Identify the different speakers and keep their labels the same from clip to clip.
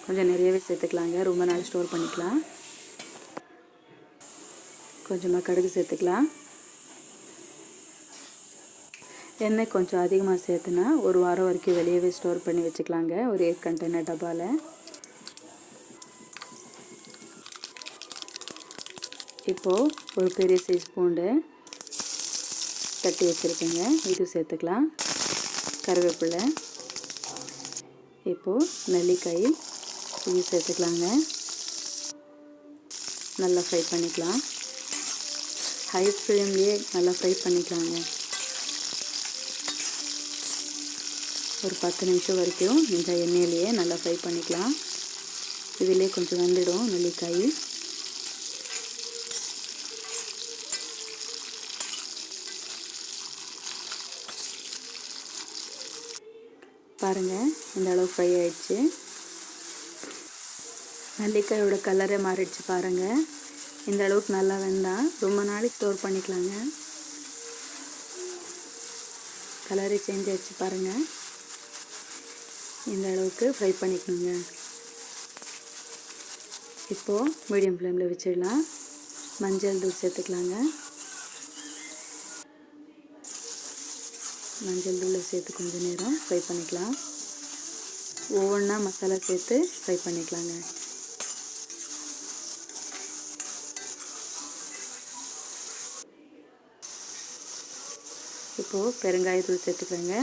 Speaker 1: கொஞ்சம் நிறையவே சேர்த்துக்கலாங்க, ரொம்ப நாள் ஸ்டோர் பண்ணிக்கலாம். கொஞ்சமாக கடுகு சேர்த்துக்கலாம். எண்ணெய் கொஞ்சம் அதிகமாக சேர்த்துனா ஒரு வாரம் வரைக்கும் வெளியவே ஸ்டோர் பண்ணி வச்சுக்கலாங்க, ஒரு 8 கண்டெய்னர் டப்பாவில். இப்போது ஒரு பெரிய சைஸ் பூண்டு தட்டி வச்சுருக்கேங்க, இது சேர்த்துக்கலாம். கருவேப்பிலை, இப்போது நெல்லிக்காய் இது சேர்த்துக்கலாங்க. நல்லா ஃப்ரை பண்ணிக்கலாம். ஹை ஃப்ளேம்லேயே நல்லா ஃப்ரை பண்ணிக்கலாங்க. ஒரு 10 நிமிஷம் வரைக்கும் இந்த எண்ணெயிலேயே நல்லா ஃப்ரை பண்ணிக்கலாம். இதிலே கொஞ்சம் வெந்துடும் நெல்லிக்காய். பாருங்கள், இந்த அளவு ஃப்ரை ஆயிடுச்சு. நெல்லிக்காயோட கலரே மாறிடுச்சு பாருங்கள். இந்த அளவுக்கு நல்லா வெந்தால் ரொம்ப நாளைக்கு ஸ்டோர் பண்ணிக்கலாங்க. கலரே சேஞ்ச் ஆகிடுச்சு பாருங்கள். இந்த அளவுக்கு ஃப்ரை பண்ணிக்கணுங்க. இப்போது மீடியம் ஃப்ளேமில் வச்சிடலாம். மஞ்சள் தூள் சேர்த்துக்கலாங்க. மஞ்சள் தூளை சேர்த்து கொஞ்சம் நேரம் ஃப்ரை பண்ணிக்கலாம். ஒவ்வொன்றா மசாலா சேர்த்து ஃப்ரை பண்ணிக்கலாங்க. இப்போது பெருங்காயத்தூள் சேர்த்துக்கலாங்க.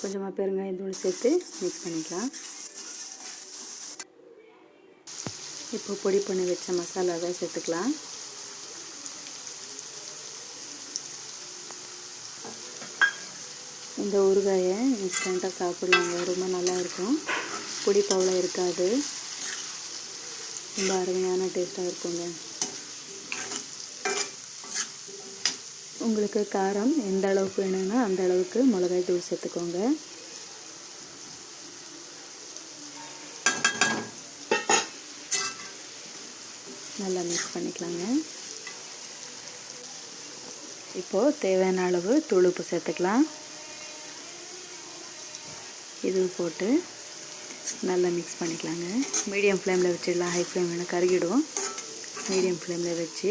Speaker 1: கொஞ்சமாக பெருங்காயத்தூள் சேர்த்து மிக்ஸ் பண்ணிக்கலாம். இப்போது பொடி பண்ணி வச்ச மசாலாவை சேர்த்துக்கலாம். இந்த ஊறுகாயை இன்ஸ்டண்ட்டாக சாப்பிட்லாங்க, ரொம்ப நல்லாயிருக்கும். பொடி பவுலாக இருக்காது, ரொம்ப அருமையான டேஸ்ட்டாக இருக்குங்க. உங்களுக்கு காரம் எந்த அளவுக்கு வேணும்னா அந்த அளவுக்கு மிளகாய் தூள் சேர்த்துக்கோங்க. நல்லா மிக்ஸ் பண்ணிக்கலாங்க. இப்போது தேவையான அளவு தூள் உப்பு சேர்த்துக்கலாம். இது போட்டு நல்லா மிக்ஸ் பண்ணிக்கலாங்க. மீடியம் ஃப்ளேமில் வச்சிடலாம், ஹை ஃப்ளேம் வேணால் கருகிடும். மீடியம் ஃப்ளேமில் வச்சு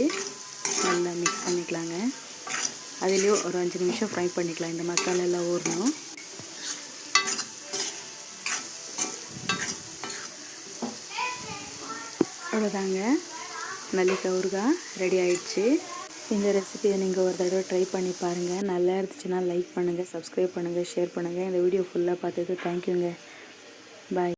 Speaker 1: நல்லா மிக்ஸ் பண்ணிக்கலாங்க. அதுலேயும் ஒரு 5 நிமிஷம் ஃப்ரை பண்ணிக்கலாம். இந்த மசாலா எல்லாம் ஊறணும். அவ்வளோதாங்க, நெல்லிக்காய் ஊறுகாய் ரெடி ஆயிடுச்சு. இந்த ரெசிபியை நீங்கள் ஒரு தடவை ட்ரை பண்ணி பாருங்கள். நல்லா இருந்துச்சுன்னா லைக் பண்ணுங்கள், சப்ஸ்கிரைப் பண்ணுங்கள், ஷேர் பண்ணுங்கள். இந்த வீடியோ ஃபுல்லாக பார்த்தது தேங்க்யூங்க. பாய்.